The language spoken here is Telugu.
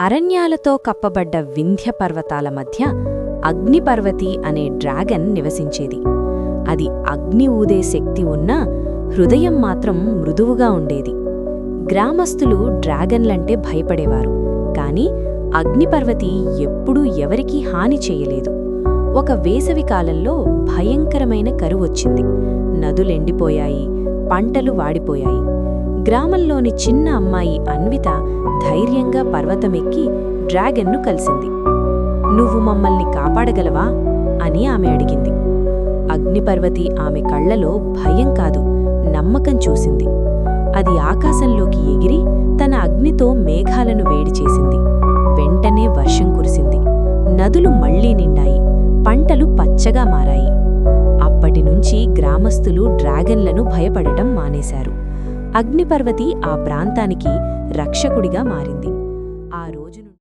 అరణ్యాలతో కప్పబడ్డ వింధ్య పర్వతాల మధ్య అగ్నిపర్వతి అనే డ్రాగన్ నివసించేది. అది అగ్ని ఊదే శక్తి ఉన్నా హృదయం మాత్రం మృదువుగా ఉండేది. గ్రామస్తులు డ్రాగన్లంటే భయపడేవారు, కాని అగ్నిపర్వతి ఎప్పుడూ ఎవరికీ హాని చెయ్యలేదు. ఒక వేసవికాలంలో భయంకరమైన కరువొచ్చింది. నదులెండిపోయాయి, పంటలు వాడిపోయాయి. గ్రామంలోని చిన్న అమ్మాయి అన్విత ధైర్యంగా పర్వతమెక్కి డ్రాగన్ను కలిసింది. "నువ్వు మమ్మల్ని కాపాడగలవా?" అని ఆమె అడిగింది. అగ్నిపర్వతి ఆమె కళ్లలో భయం కాదు, నమ్మకం చూసింది. అది ఆకాశంలోకి ఎగిరి తన అగ్నితో మేఘాలను వేడి చేసింది. వెంటనే వర్షం కురిసింది. నదులు మళ్లీ నిండాయి, పంటలు పచ్చగా మారాయి. అప్పటినుంచి గ్రామస్తులు డ్రాగన్లను భయపడటం మానేశారు. అగ్నిపర్వతి ఆ ప్రాంతానికి రక్షకుడిగా మారింది. ఆ రోజును